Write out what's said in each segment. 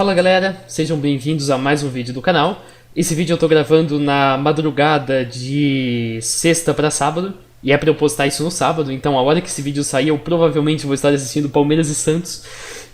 Fala galera, sejam bem-vindos a mais um vídeo do canal. Esse vídeo eu tô gravando na madrugada de sexta para sábado, e é pra eu postar isso no sábado, então a hora que esse vídeo sair eu provavelmente vou estar assistindo Palmeiras e Santos,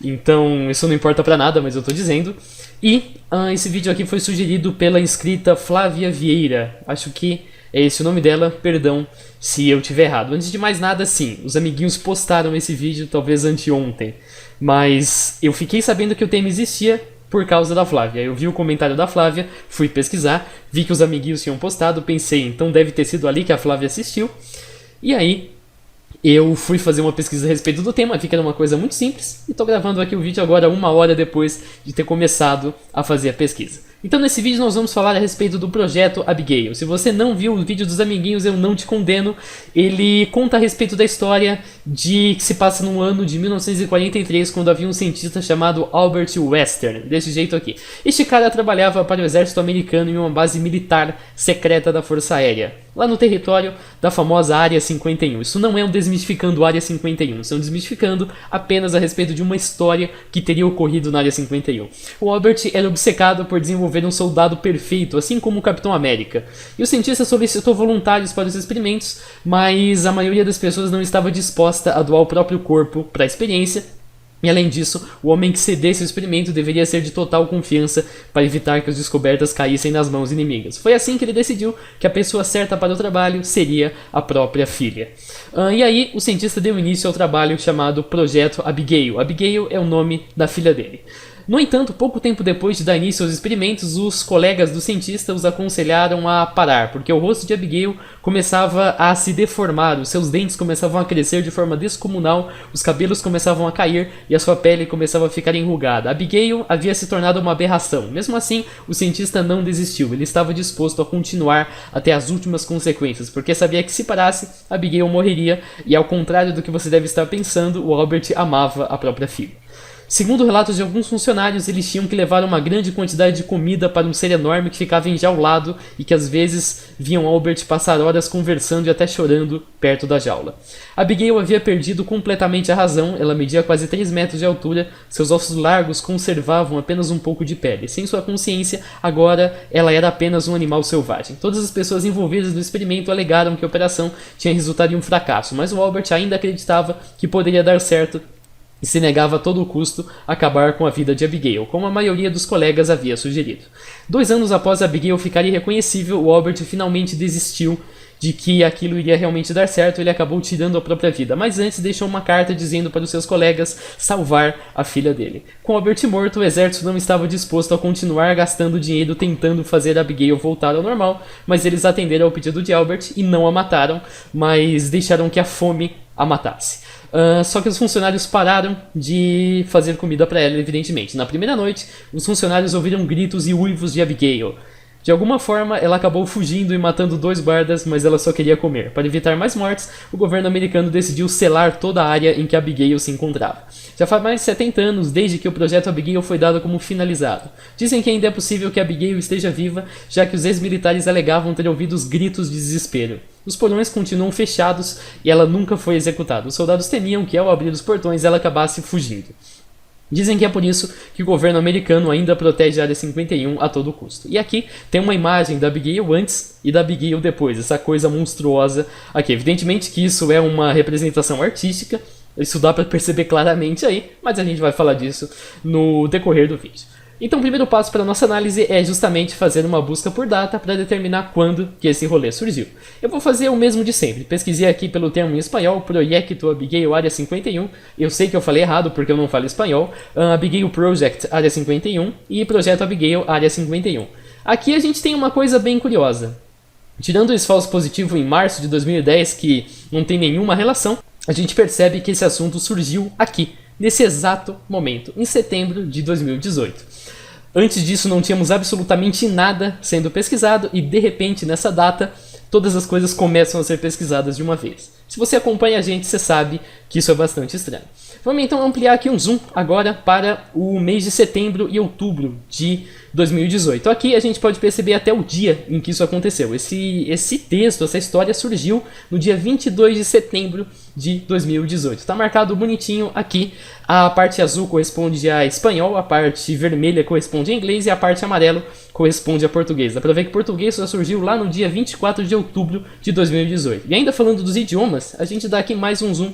então isso não importa pra nada, mas eu tô dizendo. E esse vídeo aqui foi sugerido pela inscrita Flávia Vieira, acho que é esse o nome dela, perdão se eu tiver errado. Antes de mais nada, sim, os amiguinhos postaram esse vídeo talvez anteontem, mas eu fiquei sabendo que o tema existia por causa da Flávia. Eu vi o comentário da Flávia, fui pesquisar, vi que os amiguinhos tinham postado, pensei, então deve ter sido ali que a Flávia assistiu. E aí, eu fui fazer uma pesquisa a respeito do tema, vi que era uma coisa muito simples, e tô gravando aqui o vídeo agora 1 hora depois de ter começado a fazer a pesquisa. Então nesse vídeo nós vamos falar a respeito do projeto Abigail. Se você não viu o vídeo dos amiguinhos, eu não te condeno. Ele conta a respeito da história que se passa no ano de 1943, quando havia um cientista chamado Albert Western, desse jeito aqui. Este cara trabalhava para o exército americano em uma base militar secreta da Força Aérea, lá no território da famosa Área 51. Isso não é um desmistificando a Área 51, estão desmistificando apenas a respeito de uma história que teria ocorrido na Área 51. O Albert era obcecado por desenvolver um soldado perfeito, assim como o Capitão América. E o cientista solicitou voluntários para os experimentos, mas a maioria das pessoas não estava disposta a doar o próprio corpo para a experiência. E além disso, o homem que cedesse o experimento deveria ser de total confiança para evitar que as descobertas caíssem nas mãos inimigas. Foi assim que ele decidiu que a pessoa certa para o trabalho seria a própria filha. E aí, o cientista deu início ao trabalho chamado Projeto Abigail. Abigail é o nome da filha dele. No entanto, pouco tempo depois de dar início aos experimentos, os colegas do cientista os aconselharam a parar, porque o rosto de Abigail começava a se deformar, os seus dentes começavam a crescer de forma descomunal, os cabelos começavam a cair e a sua pele começava a ficar enrugada. Abigail havia se tornado uma aberração. Mesmo assim, o cientista não desistiu, ele estava disposto a continuar até as últimas consequências, porque sabia que se parasse, Abigail morreria, e ao contrário do que você deve estar pensando, o Albert amava a própria filha. Segundo relatos de alguns funcionários, eles tinham que levar uma grande quantidade de comida para um ser enorme que ficava enjaulado e que às vezes viam Albert passar horas conversando e até chorando perto da jaula. Abigail havia perdido completamente a razão, ela media quase 3 metros de altura, seus ossos largos conservavam apenas um pouco de pele. Sem sua consciência, agora ela era apenas um animal selvagem. Todas as pessoas envolvidas no experimento alegaram que a operação tinha resultado em um fracasso, mas o Albert ainda acreditava que poderia dar certo e se negava a todo custo a acabar com a vida de Abigail, como a maioria dos colegas havia sugerido. 2 anos após Abigail ficar irreconhecível, o Albert finalmente desistiu de que aquilo iria realmente dar certo. Ele acabou tirando a própria vida, mas antes deixou uma carta dizendo para os seus colegas salvar a filha dele. Com Albert morto, o exército não estava disposto a continuar gastando dinheiro tentando fazer Abigail voltar ao normal, mas eles atenderam ao pedido de Albert e não a mataram, mas deixaram que a fome a matasse. Só que os funcionários pararam de fazer comida para ela, evidentemente. Na primeira noite, os funcionários ouviram gritos e uivos de Abigail. De alguma forma, ela acabou fugindo e matando 2 guardas, mas ela só queria comer. Para evitar mais mortes, o governo americano decidiu selar toda a área em que Abigail se encontrava. Já faz mais de 70 anos desde que o projeto Abigail foi dado como finalizado. Dizem que ainda é possível que Abigail esteja viva, já que os ex-militares alegavam ter ouvido os gritos de desespero. Os portões continuam fechados e ela nunca foi executada. Os soldados temiam que ao abrir os portões ela acabasse fugindo. Dizem que é por isso que o governo americano ainda protege a Área 51 a todo custo. E aqui tem uma imagem da Abigail antes e da Abigail depois, essa coisa monstruosa aqui. Evidentemente que isso é uma representação artística, isso dá para perceber claramente aí, mas a gente vai falar disso no decorrer do vídeo. Então o primeiro passo para a nossa análise é justamente fazer uma busca por data para determinar quando que esse rolê surgiu. Eu vou fazer o mesmo de sempre, pesquisei aqui pelo termo em espanhol, Proyecto Abigail Área 51, eu sei que eu falei errado porque eu não falo espanhol, Abigail Project Área 51 e Projeto Abigail Área 51. Aqui a gente tem uma coisa bem curiosa. Tirando esse falso positivo em março de 2010, que não tem nenhuma relação, a gente percebe que esse assunto surgiu aqui, nesse exato momento, em setembro de 2018. Antes disso não tínhamos absolutamente nada sendo pesquisado e de repente nessa data todas as coisas começam a ser pesquisadas de uma vez. Se você acompanha a gente, você sabe que isso é bastante estranho. Vamos então ampliar aqui um zoom agora para o mês de setembro e outubro de 2018. Aqui a gente pode perceber até o dia em que isso aconteceu. Esse texto, essa história surgiu no dia 22 de setembro de 2018. Está marcado bonitinho aqui. A parte azul corresponde a espanhol, a parte vermelha corresponde a inglês e a parte amarela corresponde a português. Dá pra ver que português só surgiu lá no dia 24 de outubro de 2018. E ainda falando dos idiomas, a gente dá aqui mais um zoom.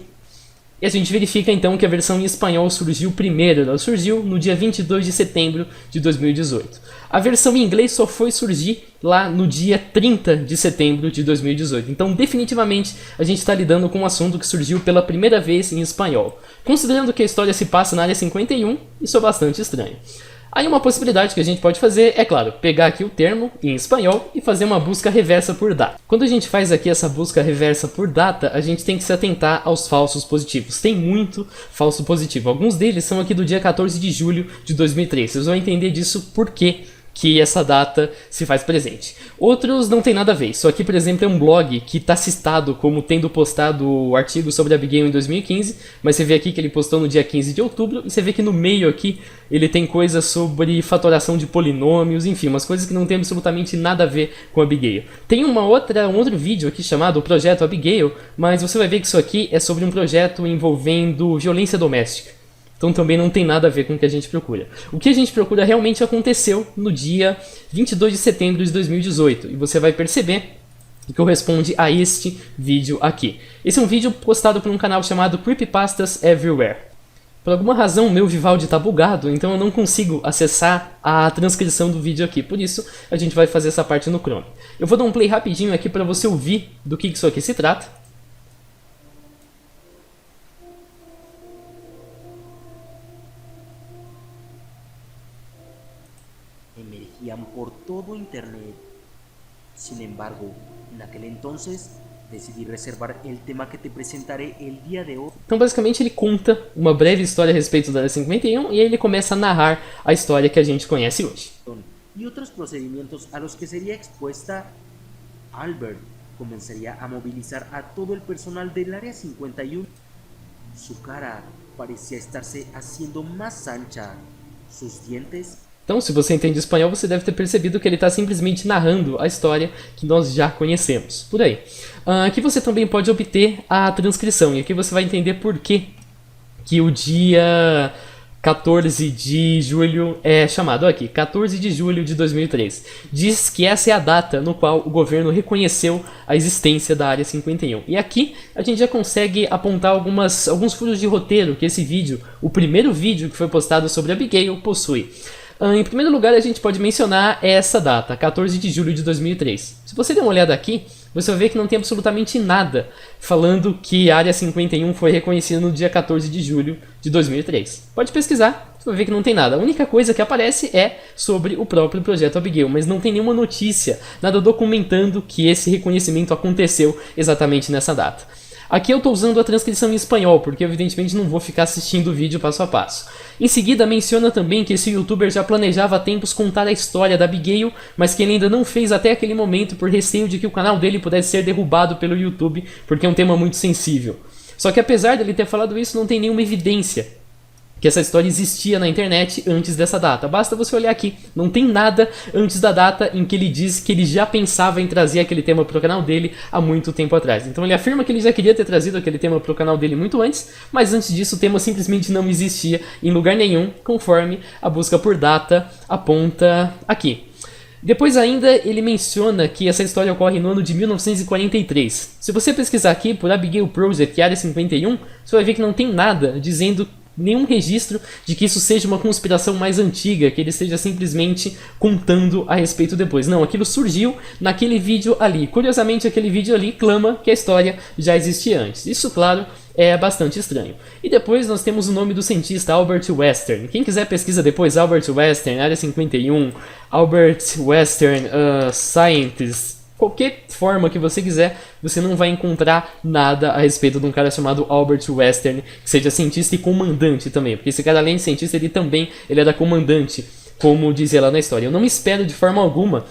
E a gente verifica então que a versão em espanhol surgiu primeiro, ela surgiu no dia 22 de setembro de 2018. A versão em inglês só foi surgir lá no dia 30 de setembro de 2018. Então definitivamente a gente está lidando com um assunto que surgiu pela primeira vez em espanhol. Considerando que a história se passa na área 51, isso é bastante estranho. Aí uma possibilidade que a gente pode fazer é, claro, pegar aqui o termo em espanhol e fazer uma busca reversa por data. Quando a gente faz aqui essa busca reversa por data, a gente tem que se atentar aos falsos positivos. Tem muito falso positivo. Alguns deles são aqui do dia 14 de julho de 2003. Vocês vão entender disso por quê que essa data se faz presente. Outros não tem nada a ver. Isso aqui, por exemplo, é um blog que está citado como tendo postado o artigo sobre Abigail em 2015, mas você vê aqui que ele postou no dia 15 de outubro, e você vê que no meio aqui ele tem coisas sobre fatoração de polinômios, enfim, umas coisas que não tem absolutamente nada a ver com Abigail. Tem um outro vídeo aqui chamado o Projeto Abigail, mas você vai ver que isso aqui é sobre um projeto envolvendo violência doméstica. Então também não tem nada a ver com o que a gente procura. O que a gente procura realmente aconteceu no dia 22 de setembro de 2018. E você vai perceber que corresponde a este vídeo aqui. Esse é um vídeo postado por um canal chamado Creepypastas Everywhere. Por alguma razão o meu Vivaldi está bugado, então eu não consigo acessar a transcrição do vídeo aqui. Por isso a gente vai fazer essa parte no Chrome. Eu vou dar um play rapidinho aqui para você ouvir do que isso aqui se trata. Emergían por todo Internet. Sin embargo, en aquel entonces decidí reservar el tema que te presentaré el día de hoy. Então basicamente ele conta uma breve história a respeito da Área 51 e aí ele começa a narrar a história que a gente conhece hoje. Y otros procedimientos a los que sería expuesta, Albert comenzaría a movilizar a todo el personal del Área 51. Su cara parecía estarse haciendo más ancha, sus dientes. Então, se você entende espanhol, você deve ter percebido que ele está simplesmente narrando a história que nós já conhecemos. Por aí. Aqui você também pode obter a transcrição, e aqui você vai entender por que o dia 14 de julho é chamado aqui, 14 de julho de 2003. Diz que essa é a data no qual o governo reconheceu a existência da Área 51. E aqui a gente já consegue apontar alguns furos de roteiro que esse vídeo, o primeiro vídeo que foi postado sobre Abigail, possui. Em primeiro lugar, a gente pode mencionar essa data, 14 de julho de 2003. Se você der uma olhada aqui, você vai ver que não tem absolutamente nada falando que a Área 51 foi reconhecida no dia 14 de julho de 2003. Pode pesquisar, você vai ver que não tem nada. A única coisa que aparece é sobre o próprio Projeto Abigail, mas não tem nenhuma notícia, nada documentando que esse reconhecimento aconteceu exatamente nessa data. Aqui eu estou usando a transcrição em espanhol, porque evidentemente não vou ficar assistindo o vídeo passo a passo. Em seguida menciona também que esse youtuber já planejava há tempos contar a história da Abigail, mas que ele ainda não fez até aquele momento por receio de que o canal dele pudesse ser derrubado pelo YouTube, porque é um tema muito sensível. Só que apesar dele ter falado isso, não tem nenhuma evidência que essa história existia na internet antes dessa data. Basta você olhar aqui, não tem nada antes da data em que ele diz que ele já pensava em trazer aquele tema para o canal dele há muito tempo atrás. Então ele afirma que ele já queria ter trazido aquele tema para o canal dele muito antes, mas antes disso o tema simplesmente não existia em lugar nenhum, conforme a busca por data aponta aqui. Depois ainda ele menciona que essa história ocorre no ano de 1943. Se você pesquisar aqui por Abigail Project e Área 51, você vai ver que não tem nada dizendo nenhum registro de que isso seja uma conspiração mais antiga, que ele esteja simplesmente contando a respeito depois. Não, aquilo surgiu naquele vídeo ali. Curiosamente, aquele vídeo ali clama que a história já existia antes. Isso, claro, é bastante estranho. E depois nós temos o nome do cientista Albert Western. Quem quiser pesquisa depois Albert Western, Área 51, Albert Western Scientist, qualquer forma que você quiser, você não vai encontrar nada a respeito de um cara chamado Albert Western, que seja cientista e comandante também, porque esse cara, além de cientista, ele era comandante, como dizia lá na história. Eu não espero de forma alguma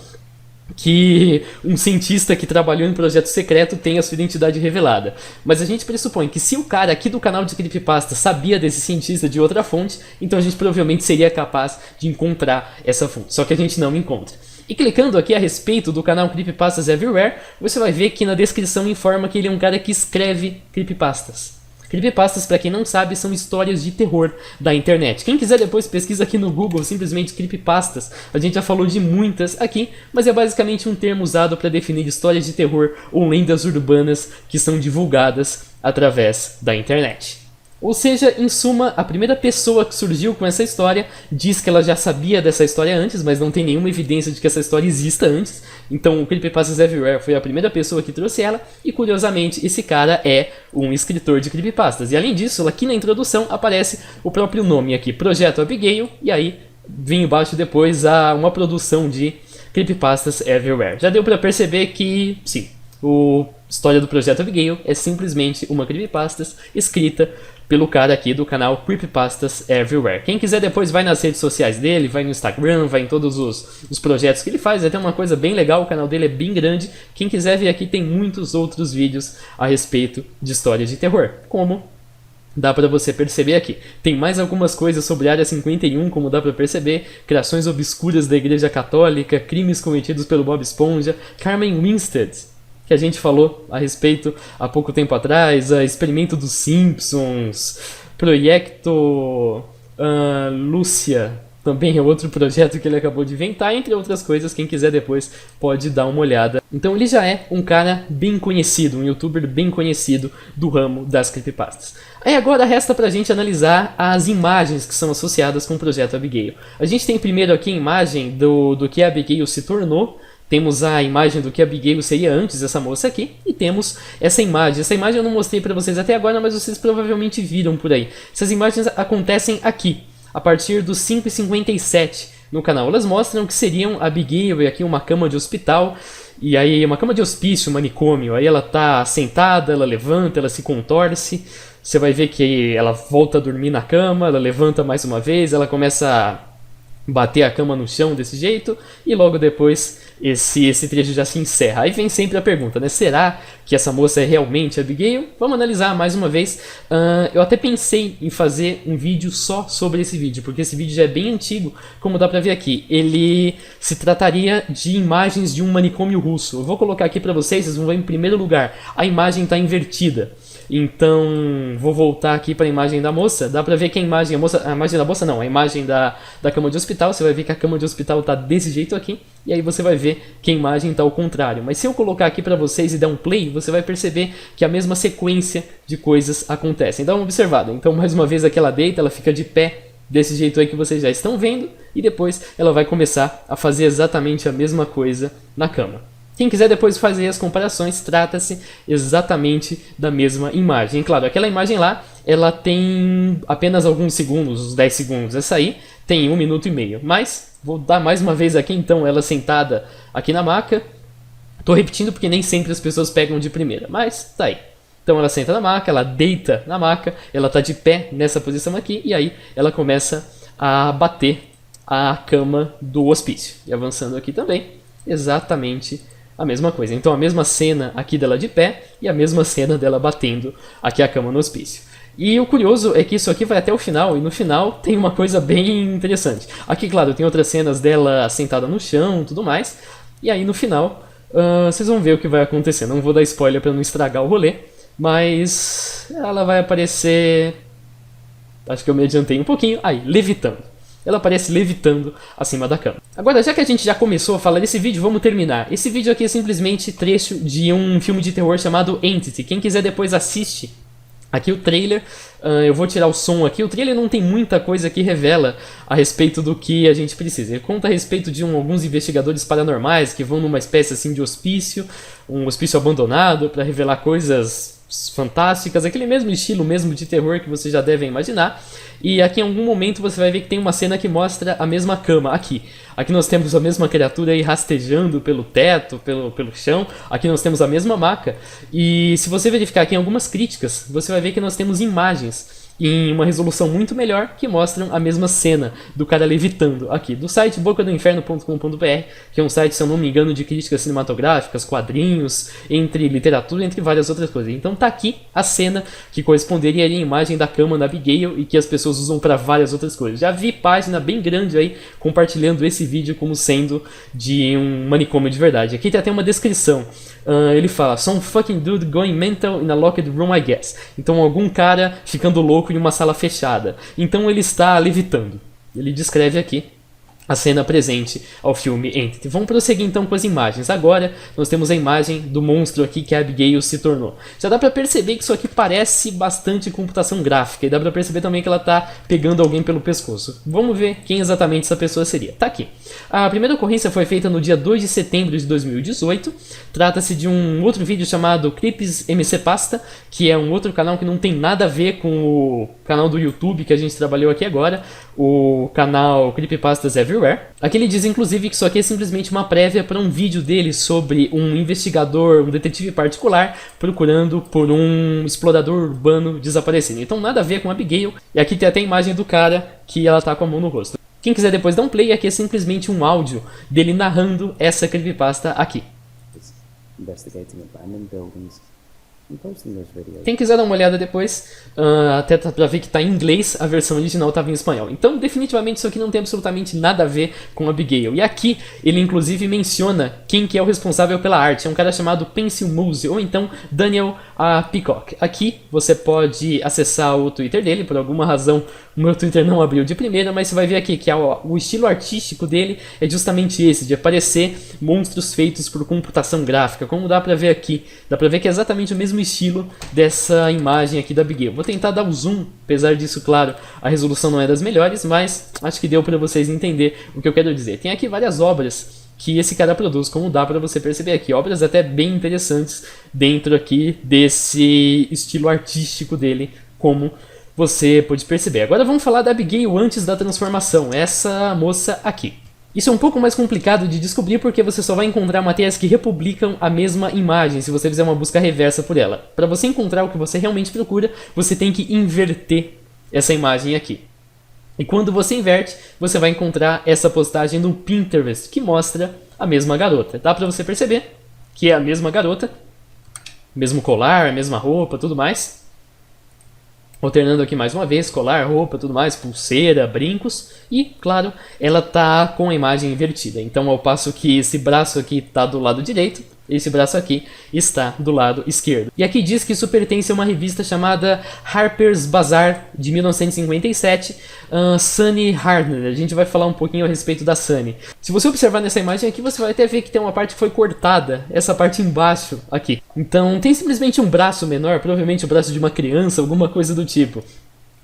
que um cientista que trabalhou em projeto secreto tenha sua identidade revelada. Mas a gente pressupõe que se o cara aqui do canal de Creepypasta sabia desse cientista de outra fonte, então a gente provavelmente seria capaz de encontrar essa fonte, só que a gente não encontra. E clicando aqui a respeito do canal Creepypastas Everywhere, você vai ver que na descrição informa que ele é um cara que escreve creepypastas. Creepypastas, pra quem não sabe, são histórias de terror da internet. Quem quiser depois pesquisa aqui no Google, simplesmente creepypastas. A gente já falou de muitas aqui, mas é basicamente um termo usado para definir histórias de terror ou lendas urbanas que são divulgadas através da internet. Ou seja, em suma, a primeira pessoa que surgiu com essa história diz que ela já sabia dessa história antes, mas não tem nenhuma evidência de que essa história exista antes. Então o Creepypastas Everywhere foi a primeira pessoa que trouxe ela, e curiosamente esse cara é um escritor de creepypastas. E além disso, aqui na introdução aparece o próprio nome aqui, Projeto Abigail, e aí vem embaixo depois uma produção de Creepypastas Everywhere. Já deu pra perceber que, sim, a história do Projeto Abigail é simplesmente uma creepypastas escrita pelo cara aqui do canal Creepypastas Everywhere. Quem quiser depois vai nas redes sociais dele, vai no Instagram, vai em todos os projetos que ele faz, é até uma coisa bem legal, o canal dele é bem grande. Quem quiser ver aqui tem muitos outros vídeos a respeito de histórias de terror, como dá pra você perceber aqui. Tem mais algumas coisas sobre a Área 51, como dá pra perceber, criações obscuras da Igreja Católica, crimes cometidos pelo Bob Esponja, Carmen Winstead, que a gente falou a respeito há pouco tempo atrás, Experimento dos Simpsons, Projeto Lúcia, também é outro projeto que ele acabou de inventar, entre outras coisas. Quem quiser depois pode dar uma olhada. Então ele já é um cara bem conhecido, um youtuber bem conhecido do ramo das creepypastas. Aí agora resta pra gente analisar as imagens que são associadas com o Projeto Abigail. A gente tem primeiro aqui a imagem do que a Abigail se tornou. Temos a imagem do que a Abigail seria antes dessa moça aqui, e temos essa imagem. Essa imagem eu não mostrei para vocês até agora, mas vocês provavelmente viram por aí. Essas imagens acontecem aqui, a partir dos 5h57 no canal. Elas mostram que seriam a Abigail e aqui uma cama de hospital, e aí uma cama de hospício, manicômio. Aí ela tá sentada, ela levanta, ela se contorce. Você vai ver que ela volta a dormir na cama, ela levanta mais uma vez, ela começa a bater a cama no chão desse jeito, e logo depois esse trecho já se encerra. Aí vem sempre a pergunta, né? Será que essa moça é realmente a Abigail? Vamos analisar mais uma vez. Eu até pensei em fazer um vídeo só sobre esse vídeo, porque esse vídeo já é bem antigo, como dá pra ver aqui. Ele se trataria de imagens de um manicômio russo. Eu vou colocar aqui pra vocês vão ver em primeiro lugar. A imagem está invertida. Então, vou voltar aqui para a imagem da moça. Dá pra ver que a imagem da moça não, a imagem da cama de hospital. Você vai ver que a cama de hospital tá desse jeito aqui. E aí você vai ver que a imagem tá ao contrário. Mas se eu colocar aqui para vocês e dar um play, você vai perceber que a mesma sequência de coisas acontecem. Dá uma observada. Então, mais uma vez aqui ela deita, ela fica de pé desse jeito aí que vocês já estão vendo. E depois ela vai começar a fazer exatamente a mesma coisa na cama. Quem quiser depois fazer as comparações, trata-se exatamente da mesma imagem. Claro, aquela imagem lá, ela tem apenas alguns segundos, uns 10 segundos. Essa aí tem 1 minuto e meio. Mas, vou dar mais uma vez aqui então, ela sentada aqui na maca. Tô repetindo porque nem sempre as pessoas pegam de primeira, mas tá aí. Então ela senta na maca, ela deita na maca, ela tá de pé nessa posição aqui, e aí ela começa a bater a cama do hospício. E avançando aqui também, exatamente a mesma coisa. Então a mesma cena aqui dela de pé e a mesma cena dela batendo aqui a cama no hospício. E o curioso é que isso aqui vai até o final, e no final tem uma coisa bem interessante. Aqui, claro, tem outras cenas dela sentada no chão e tudo mais. E aí no final, vocês vão ver o que vai acontecer. Não vou dar spoiler para não estragar o rolê, mas ela vai aparecer... Acho que eu me adiantei um pouquinho. Aí, levitando. Ela aparece levitando acima da cama. Agora, já que a gente já começou a falar desse vídeo, vamos terminar. Esse vídeo aqui é simplesmente trecho de um filme de terror chamado Entity. Quem quiser depois assiste aqui o trailer. Eu vou tirar o som aqui. O trailer não tem muita coisa que revela a respeito do que a gente precisa. Ele conta a respeito de alguns investigadores paranormais que vão numa espécie assim de hospício, um hospício abandonado, para revelar coisas fantásticas, aquele mesmo estilo mesmo de terror que vocês já devem imaginar. E aqui em algum momento você vai ver que tem uma cena que mostra a mesma cama aqui. Aqui nós temos a mesma criatura aí rastejando pelo teto, pelo chão. Aqui nós temos a mesma maca. E se você verificar aqui em algumas críticas, você vai ver que nós temos imagens em uma resolução muito melhor, que mostram a mesma cena do cara levitando aqui, do site bocadoinferno.com.br, que é um site, se eu não me engano, de críticas cinematográficas, quadrinhos, entre literatura, entre várias outras coisas. Então tá aqui a cena que corresponderia à imagem da cama da Abigail e que as pessoas usam para várias outras coisas. Já vi página bem grande aí compartilhando esse vídeo como sendo de um manicômio de verdade. Aqui tem até uma descrição. Ele fala, some fucking dude going mental in a locked room, I guess. Então algum cara ficando louco em uma sala fechada. Então ele está levitando. Ele descreve aqui a cena presente ao filme Entity. Vamos prosseguir então com as imagens. Agora nós temos a imagem do monstro aqui que a Abigail se tornou. Já dá pra perceber que isso aqui parece bastante computação gráfica. E dá pra perceber também que ela tá pegando alguém pelo pescoço. Vamos ver quem exatamente essa pessoa seria. Tá aqui. A primeira ocorrência foi feita no dia 2 de setembro de 2018. Trata-se de um outro vídeo chamado Clips MC Pasta, que é um outro canal que não tem nada a ver com o canal do YouTube que a gente trabalhou aqui agora, o canal Creepypastas Everywhere. Aqui ele diz inclusive que isso aqui é simplesmente uma prévia para um vídeo dele sobre um investigador, um detetive particular, procurando por um explorador urbano desaparecido. Então nada a ver com a Abigail, e aqui tem até a imagem do cara que ela tá com a mão no rosto. Quem quiser depois dar um play, aqui é simplesmente um áudio dele narrando essa creepypasta aqui. Investigating abandoned buildings and posting those videos. Quem quiser dar uma olhada depois, até pra ver que tá em inglês, a versão original estava em espanhol. Então, definitivamente, isso aqui não tem absolutamente nada a ver com Abigail. E aqui, ele inclusive menciona quem que é o responsável pela arte. É um cara chamado Pencil Muse, ou então Daniel Peacock. Aqui, você pode acessar o Twitter dele, por alguma razão, o meu Twitter não abriu de primeira, mas você vai ver aqui que o estilo artístico dele é justamente esse, de aparecer monstros feitos por computação gráfica. Como dá pra ver aqui, dá pra ver que é exatamente o mesmo estilo dessa imagem aqui da Abigail. Vou tentar dar um zoom, apesar disso, claro, a resolução não é das melhores, mas acho que deu para vocês entender o que eu quero dizer. Tem aqui várias obras que esse cara produz, como dá para você perceber aqui, obras até bem interessantes dentro aqui desse estilo artístico dele, como você pode perceber. Agora vamos falar da Abigail antes da transformação, essa moça aqui. Isso é um pouco mais complicado de descobrir porque você só vai encontrar matérias que republicam a mesma imagem se você fizer uma busca reversa por ela. Para você encontrar o que você realmente procura, você tem que inverter essa imagem aqui. E quando você inverte, você vai encontrar essa postagem no Pinterest que mostra a mesma garota. Dá para você perceber que é a mesma garota, mesmo colar, mesma roupa, tudo mais. Alternando aqui mais uma vez, colar, roupa, tudo mais, pulseira, brincos. E, claro, ela tá com a imagem invertida. Então, ao passo que esse braço aqui está do lado direito, esse braço aqui está do lado esquerdo. E aqui diz que isso pertence a uma revista chamada Harper's Bazaar, de 1957, Sunny Hartnett. A gente vai falar um pouquinho a respeito da Sunny. Se você observar nessa imagem aqui, você vai até ver que tem uma parte que foi cortada, essa parte embaixo aqui. Então tem simplesmente um braço menor, provavelmente o braço de uma criança, alguma coisa do tipo.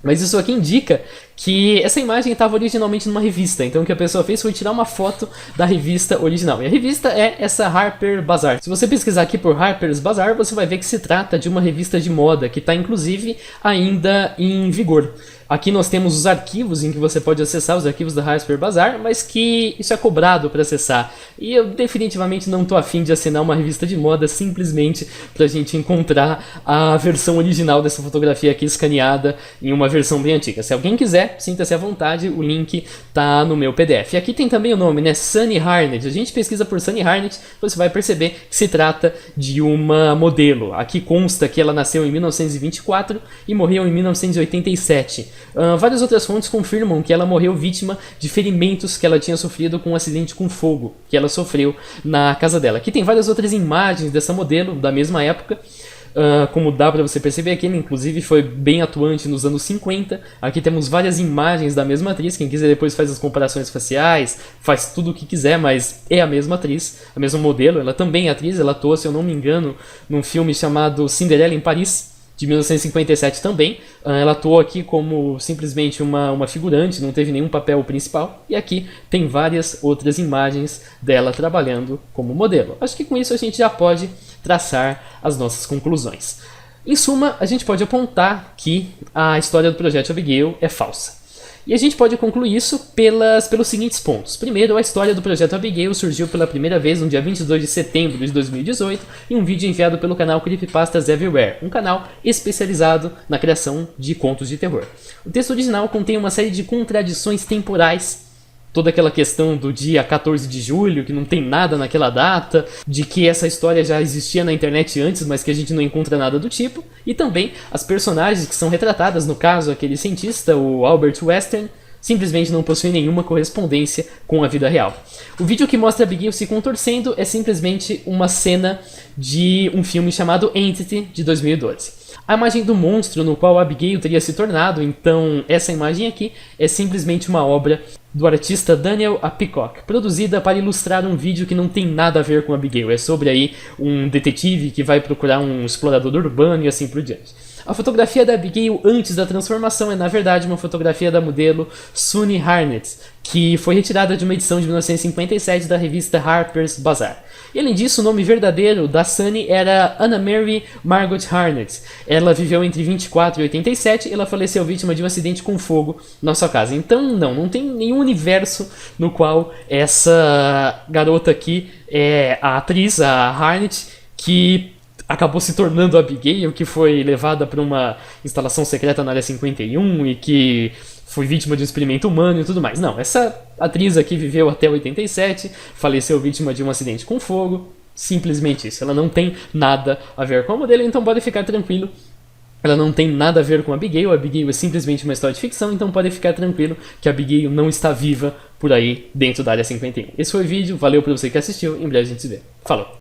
Mas isso aqui indica que essa imagem estava originalmente numa revista, então o que a pessoa fez foi tirar uma foto da revista original. E a revista é essa Harper's Bazaar. Se você pesquisar aqui por Harper's Bazaar, você vai ver que se trata de uma revista de moda que está inclusive ainda em vigor. Aqui nós temos os arquivos em que você pode acessar os arquivos da Harper's Bazaar, mas que isso é cobrado para acessar. E eu definitivamente não estou afim de assinar uma revista de moda simplesmente para a gente encontrar a versão original dessa fotografia aqui escaneada em uma versão bem antiga. Se alguém quiser, sinta-se à vontade, o link tá no meu PDF. E aqui tem também o nome, né? Sunny Hartnett. A gente pesquisa por Sunny Hartnett, você vai perceber que se trata de uma modelo. Aqui consta que ela nasceu em 1924 e morreu em 1987. Várias outras fontes confirmam que ela morreu vítima de ferimentos que ela tinha sofrido com um acidente com fogo que ela sofreu na casa dela. Aqui tem várias outras imagens dessa modelo da mesma época. Como dá para você perceber aqui, ela inclusive foi bem atuante nos anos 50. Aqui temos várias imagens da mesma atriz. Quem quiser depois faz as comparações faciais, faz tudo o que quiser, mas é a mesma atriz, a mesma modelo. Ela também é atriz, ela atuou, se eu não me engano, num filme chamado Cinderela em Paris, de 1957 também. Ela atuou aqui como simplesmente uma figurante, não teve nenhum papel principal. E aqui tem várias outras imagens dela trabalhando como modelo. Acho que com isso a gente já pode traçar as nossas conclusões. Em suma, a gente pode apontar que a história do Projeto Abigail é falsa. E a gente pode concluir isso pelos seguintes pontos. Primeiro, a história do projeto Abigail surgiu pela primeira vez no dia 22 de setembro de 2018 em um vídeo enviado pelo canal Creepypastas Everywhere, um canal especializado na criação de contos de terror. O texto original contém uma série de contradições temporais, toda aquela questão do dia 14 de julho, que não tem nada naquela data, de que essa história já existia na internet antes, mas que a gente não encontra nada do tipo, e também as personagens que são retratadas, no caso aquele cientista, o Albert Western, simplesmente não possuem nenhuma correspondência com a vida real. O vídeo que mostra Abigail se contorcendo é simplesmente uma cena de um filme chamado Entity, de 2012. A imagem do monstro no qual Abigail teria se tornado, então essa imagem aqui é simplesmente uma obra do artista Daniel A. Peacock, produzida para ilustrar um vídeo que não tem nada a ver com Abigail. É sobre aí um detetive que vai procurar um explorador urbano e assim por diante. A fotografia da Abigail antes da transformação é, na verdade, uma fotografia da modelo Sunny Harnett, que foi retirada de uma edição de 1957 da revista Harper's Bazaar. E, além disso, o nome verdadeiro da Sunny era Anna Mary Margot Harnett. Ela viveu entre 24 e 87 e ela faleceu vítima de um acidente com fogo na sua casa. Então, não tem nenhum universo no qual essa garota aqui é a atriz, a Harnett, que acabou se tornando a Abigail, que foi levada para uma instalação secreta na Área 51 e que foi vítima de um experimento humano e tudo mais. Não, essa atriz aqui viveu até 87, faleceu vítima de um acidente com fogo, simplesmente isso. Ela não tem nada a ver com a modelo, então pode ficar tranquilo. Ela não tem nada a ver com a Abigail é simplesmente uma história de ficção, então pode ficar tranquilo que a Abigail não está viva por aí dentro da Área 51. Esse foi o vídeo, valeu por você que assistiu, em breve a gente se vê. Falou!